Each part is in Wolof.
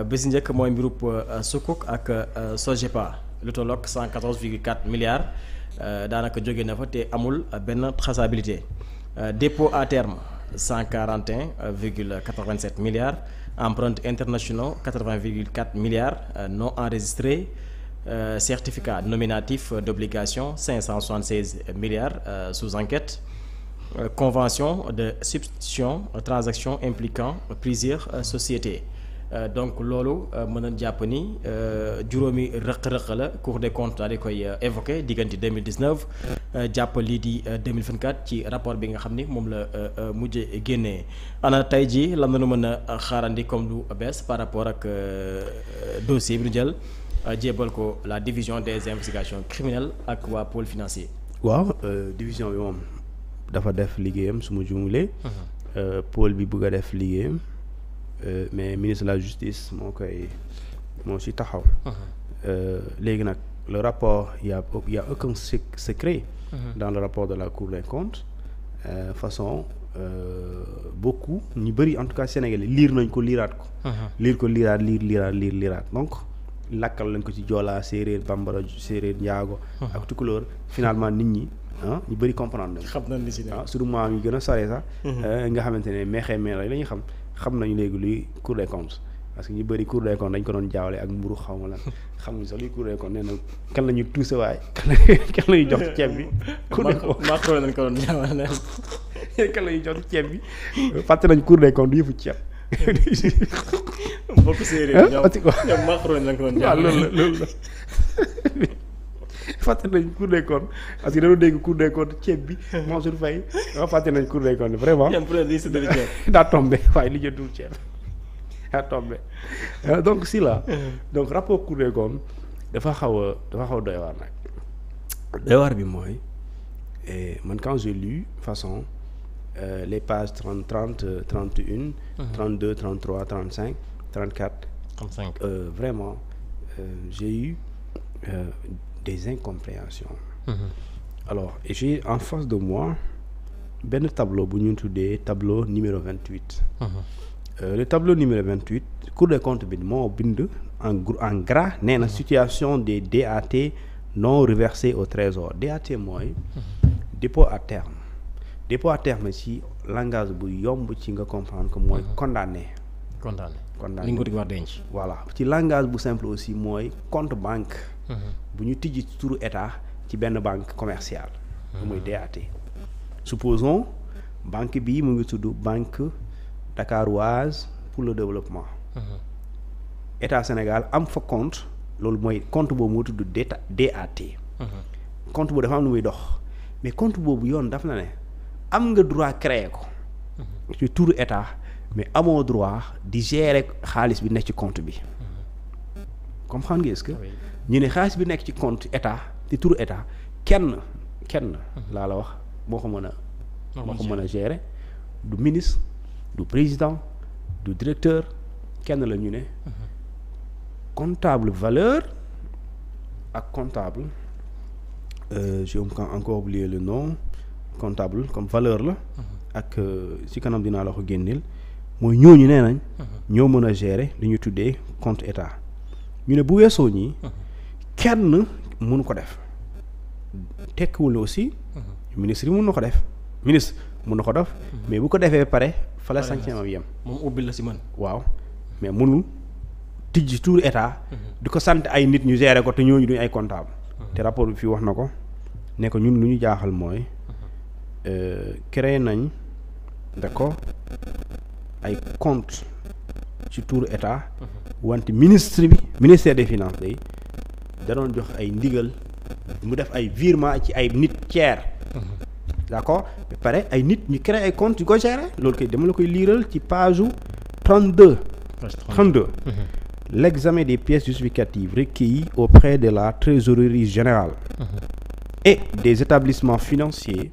bi si njëkk mooy mbirub Sukuk ak Sogepa lu tolloog 114,4 milliards daanaka jóge na fa te amul benn traçabilité dépôt à terme 141,87 milliards emprunts internationaux 80,4 milliards non enregistrés certificat nominatif d'obligation 576 milliards sous enquête convention de substitution transaction impliquant plusieurs sociétés donc loolu mën a jàpp ni juróomi rëq-rëq la Cour des comptes daal di koy évoqué diggante 2019 jàpp lii di 2024 ci rapport bi nga xam ni moom la mujj génnee ana tey jii lan la ñu mën a xaarandi comme lu bees par rapport ak dossier bi ñu jël jébbal ko la division des investigations criminelles ak waa pôle financier. waaw division bi moom dafa def liggéeyam su ma juumulee. pôle bi bëgg a def liggéeyam. Mais ministre de la justice moo ci taxaw. léegi nag le rapport y a aucun secret. dans le rapport de la Cour des comptes façon beaucoup ñu bëri en tout cas sénégalais liir nañ ko liiraat ko. liir ko liiraat donc lakkal lañ ko ci joolaa séeréer bambara séeréer njaago ak tukulóor finalement nit ñi ñu bëri comprendre nañ. xam nañ li ci ne surtout maam yi gën a sore sax. nga xamante ne meexee mee la ñuy xam nañu léegi luy Cour des comptes parce que ñu bëri Cour des comptes dañ ko doon jaawale ak mburu xaw ma lan xamuñ sax luy Cour des comptes nee na kan la ñu tuuse waay kan la ñuy jox ci ceeb bi. Cour des comptes Macron lañ ko doon jaawale kan la ñuy jox ci ceeb bi fàtte nañ Cour des comptes du yëfu ceeb. mbokk séeréer ñoom Macron lañ ko doon jaawale. waaw loolu la fàtte nañ Cour des comptes parce que dañoo dégg Cour des comptes ceeb bi Mansour Faye fàtte nañ Cour des comptes vraiment. daa tombé waaye li jëndul ceeb daa tombé donc si la donc rapport Cour des comptes dafa xaw a doy waar nag doy waar bi mooy man quand j'ai lu façon les pages 30 31 32 33 35 34 35 vraiment j'ai eu des incompréhensions. Alors et j'ai en face de moi benn tableau bu ñu tuddee tableau numéro 28. Le tableau numéro 28 Cour des comptes bi moo bind en gras nee na situation des DAT non reversés au trésor DAT mooy dépôt à terme ci langage bu yomb ci nga comprendre que mooy condamné li nga ko war denc. voilà ci langage bu simple aussi mooy compte banque. bu ñu tijji ci turu état ci benn banque commerciale. muy DAT. supposons banque bii mu ngi tudd banque dakaroise pour le développement. état Sénégal am fa compte loolu mooy compte boobu moo tudd DAT. compte boobu dafa am lu muy dox mais compte boobu yoon daf na ne am nga droit créer ko. ci turu état mais amoo droit di gérer xaalis bi nekk ci compte bi. comprendre nga est-ce que. ñu ne xaalis bi nekk ci compte état ci turu état kenn laa la wax moo ko mën a gérer du ministre du président du directeur kenn la ñu ne comptable valeur ak comptable j'ai encore oublié le nom comptable comme valeur la ak ci kanam dinaa la ko génneel mooy ñooñu nee nañ ñoo mën a gérer li ñu tuddee compte état ñu ne bu weesoo ñi kenn mënu ko def tekkiwul aussi ministre yi mën na ko def ministre mën na ko def mais bu ko defee pare fa la sanctionam yem moom ubbi la si mën waaw mais mënul tijji tuur état di ko sant ay nit ñu gérer ko te ñooñu duñ ay comptable te rapport bi fii wax na ko ne ko ñun lu ñu jaaxal mooy créé nañ d'accord ay compte ci tuur état wante ministère des finances day da doon jox ay ndigal mu def ay virement ci ay nit tiers d'accord ba pare ay nit ñu créé ay compte yu ko gérer loolu koy dama la koy liiral ci page 32 l'examen des pièces justificatives recueillies auprès de la trésorerie générale et des établissements financiers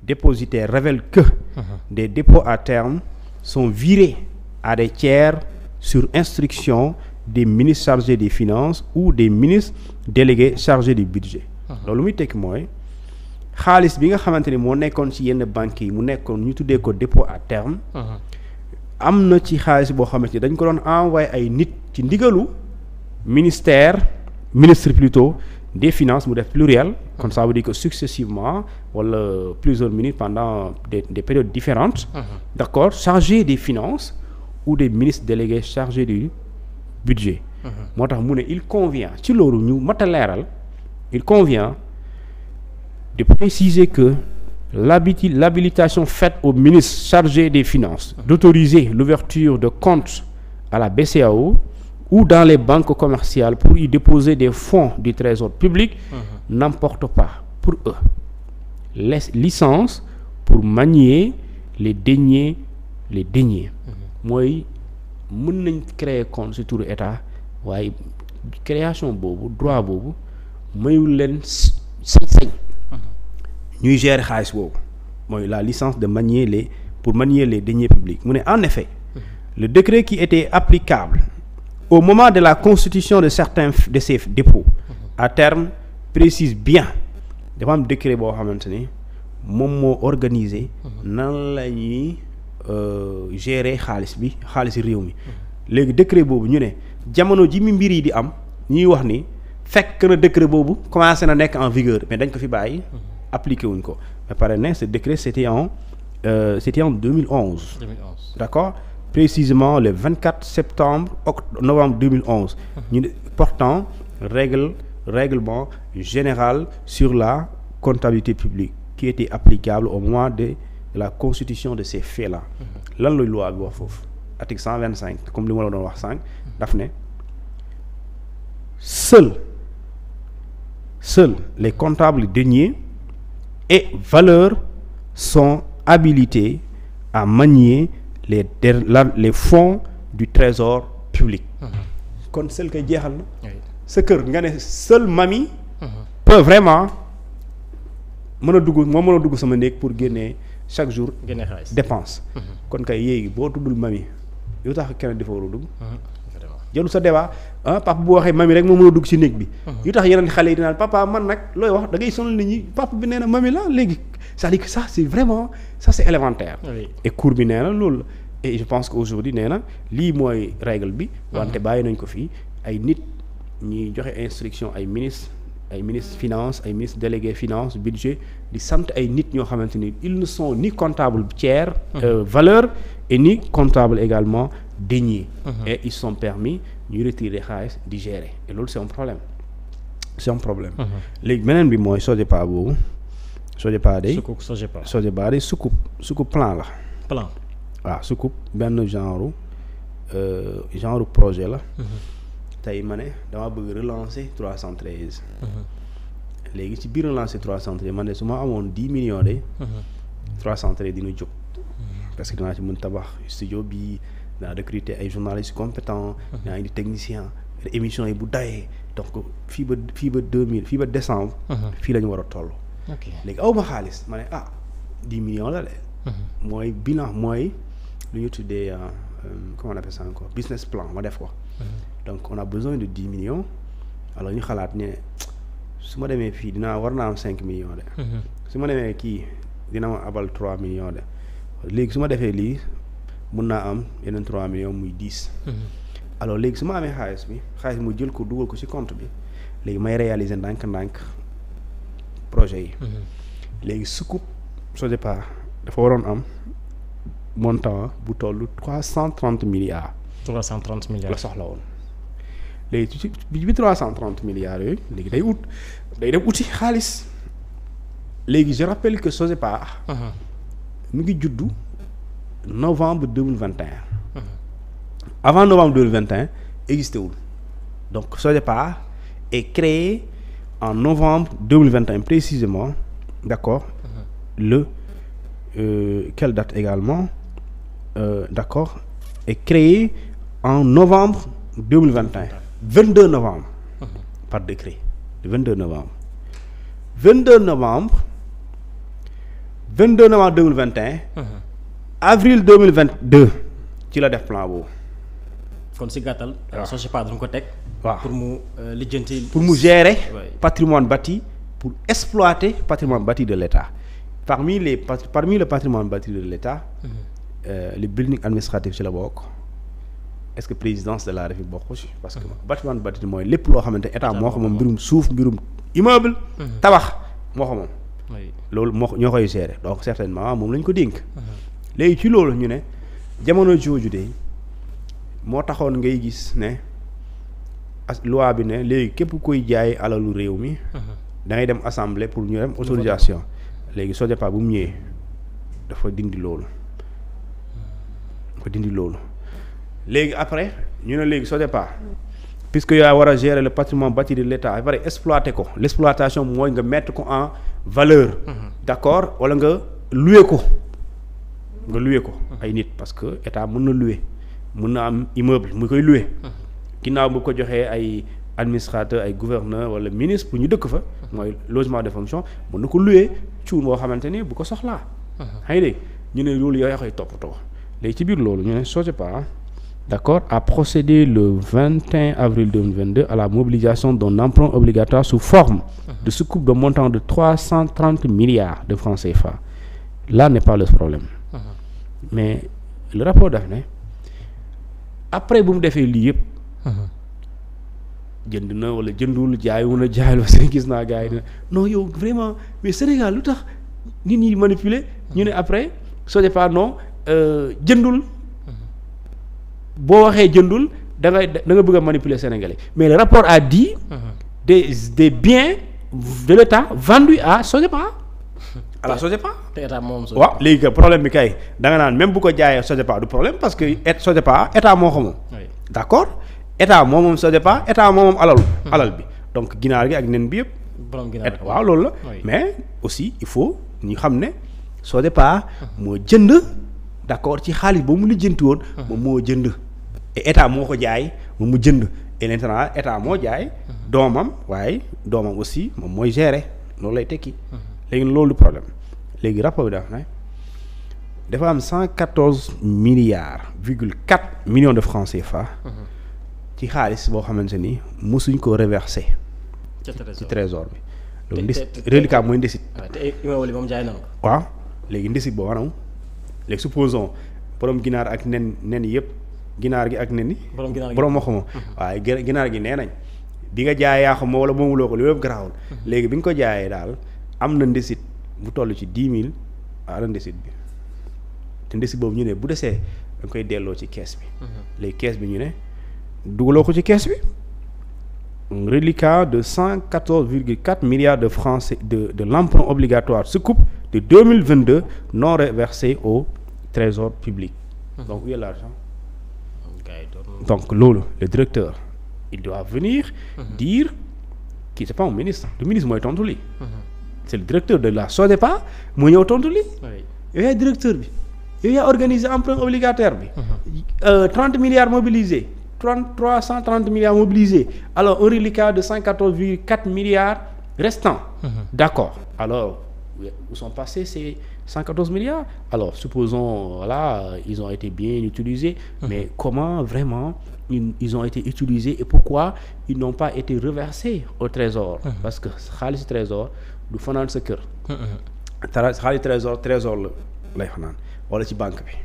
dépositaires révèle que des dépôts à terme sont virés à des tiers sur instruction des ministres chargés des finances ou des ministres délégués chargés du budget. loolu muy tekki mooy xaalis bi nga xamante ni moo nekkoon ci yenn banques yi mu nekkoon ñu tuddee ko dépôt à terme. am na ci xaalis boo xamante ni dañ ko doon envoyé ay nit ci ndigalu ministre plutôt des finances mu def pluriel comme ça veut dire que successivement wala plusieurs minutes pendant des périodes différentes d'accord, chargé des finances ou des ministres délégués chargés du budget moo tax mu ne il convient ci loolu ñu mat a leeral il convient de préciser que l'habilitation faite au ministre chargé des finances d'autoriser l'ouverture de comptes à la BCEAO ou dans les banques commerciales pour y déposer des fonds du trésor public n'emporte pas pour eux les licences pour manier les deniers mooy mën nañ créer compte ci turu état waaye création boobu droit boobu mayul leen sañ-sañ ñuy gérer xaalis boobu mooy la licence de manier pour manier les deniers publics mu ne en effet le décret qui était applicable au moment de la constitution de certains de ces dépôts à terme précise bien dafa am décret boo xamante ni moom moo organiser nan la ñuy gérer xaalis réew mi léegi décret boobu ñu ne jamono ji mi mbir yi di am ñuy wax ni fekk na décret boobu commencé na nekk en vigueur mais dañ ko fi bàyyi appliqué wuñ ko mais pare ne ce décret c'était en 2011 d'accord, précisément le 24 novembre 2011 ñu ne portant règlement général sur la comptabilité publique qui était applicable au moment de la constitution de ces faits-là lan la loi bi wax foofu article 125 comme li ma la doon wax sànq daf ne seuls les comptables deniers et valeurs sont habilités à manier les fonds du trésor public kon seul koy jeexal na sa kër nga ne seul mami peut vraiment mën a dugg sama néeg pour génnee chaque jour dépense kon kay yéegi boo tuddul mami yow tax kenn dafa war a dugg jarul sa débat papa bu waxee mami rek moo mën a dugg ci néeg bi yu tax yeneen xale yi dinaan papa man nag looy wax da ngay sonal nit ñi papa bi nee na mami la léegi c'est-à-dire que ça c'est vraiment ça c'est élémentaire et cours bi nee na loolu et je pense que aujourd'hui nee na lii mooy règle bi wante bàyyi nañ ko fii ay nit ñuy joxe instruction ay ministre finance ay ministre délégué finance budget di sant ay nit ñoo xamante ni ils ne sont ni comptables tiers valeur et ni comptables également deniers et ils sont permis ñu retirer xaalis di gérer et loolu c'est un problème léegi beneen bi mooy Sogepa boobu Sogepa day sukuk plan la waaw sukuk benn genre projet la tey ma ne dama bëgg relancer 313 léegi ci biir relancer 313 man de su ma amoon 10 millions de 313 dina jóg parce que dinaa ci mën tabax studio bi dinaa recruter ay journalistes compétents dinaa indi technicien émission yi bu dayee donc fii ba décembre fii la ñu war a toll léegi aw ma xaalis ma ne 10 millions la de mooy bilan mooy lu ñu tuddee comment on appelle ça encore business plan ma def ko donc on a besoin de 10 millions alors ñu xalaat ne su ma demee fii war naa am 5 millions de su ma demee kii dina ma abal 3 millions de léegi su ma defee lii mun naa am yeneen 3 millions muy 10 alors léegi su ma amee xaalis mu jël ko dugal ko ci compte bi léegi may réaliser ndànk-ndànk projet yi léegi sukub Sogepa dafa waroon am montant bu toll 330 milliards la soxla woon léegi ci bi 330 milliards yooyu léegi day dem uti xaalis léegi je rappelle que Sogepa mu ngi juddu novembre 2021 avant novembre 2021 existé wul donc Sogepa est créé en novembre 2021 précisément d'accord quelle date également d'accord est créé en novembre 2021 22 novembre par décret le 22 novembre 2021 avril 2022 ci la def plan boobu kon si gàttal Sogepa dañ ko teg pour mu lijjanti pour mu gérer patrimoine bâti pour exploiter patrimoine bâti de l'État parmi le patrimoine bâti de l'État li building administratif ci la bokk est-ce que présidence de la République bokk ci parce que bâtiment de bâtiment mooy lépp loo xamante état moo xam moom mbirum suuf mbirum immeuble tabax moo xam moom loolu moo ñoo koy gérer donc certainement moom lañ ko dénk léegi ci loolu ñu ne jamono jooju de moo taxoon ngay gis ne loi bi ne léegi képp koy jaay alalu réew mi da ngay dem assemblée pour ñu dem autorisation léegi SODEPA bu mu ñëwee dafa dindi loolu léegi après ñu ne léegi SODEPA puisque yaa war a gérer le patrimoine bâti de l'État ba pare exploiter ko l'exploitation mooy nga mettre ko en valeur d'accord wala nga louer ko ay nit parce que état mën na louer mën na am immeuble mu koy louer ginnaaw bu ko joxee ay administrateur ay gouverneur wala ministre pour ñu dëkk fa mooy logement de fonction mën na ko louer cuur boo xamante ni bu ko soxlaa xam nga dégg ñu ne loolu yow yaa koy toppatoo léegi ci biir loolu ñu ne SODEPA d'accord a procédé le 21 avril 2022 à la mobilisation d'un emprunt obligatoire sous forme de soucoupe de montant de 330 milliards de francs CFA là n'est pas le problème mais le rapport daf ne après bu mu defee lii yëpp jënd na wala jëndul jaayu na jaayul parce que gis naa gars yi ne non yow vraiment mais Sénégal lu tax nit ñi manipuler ñu ne après SODEPA non jëndul boo waxee jëndul da nga bëgg a manipuler Sénégalais mais le rapport a dit des biens de l'État vendus à SODEPA à la SODEPA waaw léegi problème bi kay da nga naan même bu ko jaayee SODEPA du problème parce que SODEPA état moo ko moom d'accord état moo moom SODEPA état moo moom alal bi donc ginaar gi ak nen bi yëpp waaw loolu la mais aussi il faut ñu xam ne SODEPA moo jënd d'accord ci xaalis ba mu lijjanti woon moom moo jënd et état moo ko jaay moom mu jënd et maintenant état moo jaay doomam waaye doomam aussi moom mooy gérer loolu lay tekki léegi loolu problème léegi rapport bi dafa am 114 millions de francs CFA ci xaalis boo xamante ni mosuñ ko reverser ci trésor bi loolu reliquat mooy ndesit waaw léegi ndesit boobu anam léegi supposons borom ginaar ak nen yëpp ginaar gi ak nen yi borom moo xamoo waaye ginaar gi nee nañ bi nga jaay yaa xam wala moomuloo ko loolu yëpp garaawul léegi bi nga ko jaayee daal am na ndesit bu toll ci 10 000 ala ndesit bi te ndesit boobu ñu ne bu desee da nga koy delloo ci kees bi léegi kees bi ñu ne dugaloo ko ci kees bi reliquat de 114,4 milliards de francs de l'emprunt obligatoire soucoupe de 2022 non reversé au trésor public donc où est l'argent donc loolu le directeur il doit venir dire qui c'est pas un ministre le ministre mooy tontu lii c'est le directeur de la SODEPA moo ñëw tontu lii yow yaay directeur bi yow yaa organisé emprunt obligataire bi 30 milliards mobilisés 330 milliards mobilisés alors un reliquat de 114,4 milliards restants d'accord alors où sont passés ces 114 milliards alors supposons voilà ils ont été bien utilisés mais comment vraiment ils ont été utilisés et pourquoi ils n'ont pas été reversés au trésor parce que xaalis trésor du fanaan sa kër xaalis trésor la lay fanaan wala ci banque bi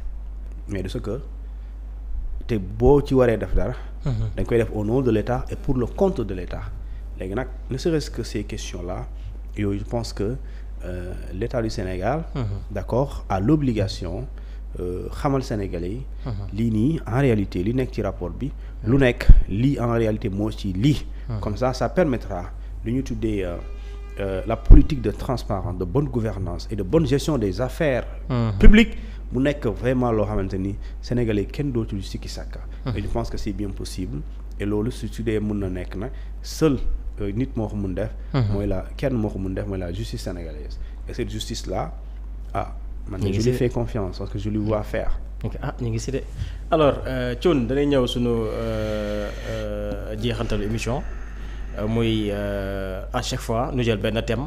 mais du sa kër te boo ci waree def dara dañ koy def au nom de l'État et pour le compte de l'État léegi nag ne serait-ce que ces questions là yooyu je pense que l'État du Sénégal d'accord a l'obligation xamal Sénégalais yi lii nii en réalité li nekk ci rapport bi lu nekk lii en réalité moo ci lii comme ça permettra lu ñu tuddee la politique de transparence de bonne gouvernance et de bonne gestion des affaires publiques mu nekk vraiment loo xamante ni Sénégalais kenn dootul sikki sàkka et je pense que c'est bien possible et loolu su dee mën na nekk nag seul nit moo ko mun def mooy kenn moo ko mun def mooy la justice sénégalaise et cette justice là man je lui fais confiance parce que je lui vois faire ñu ngi si de alors Thioune danay ñëw suñu jeexantalu émission muy à chaque fois nu jël benn thème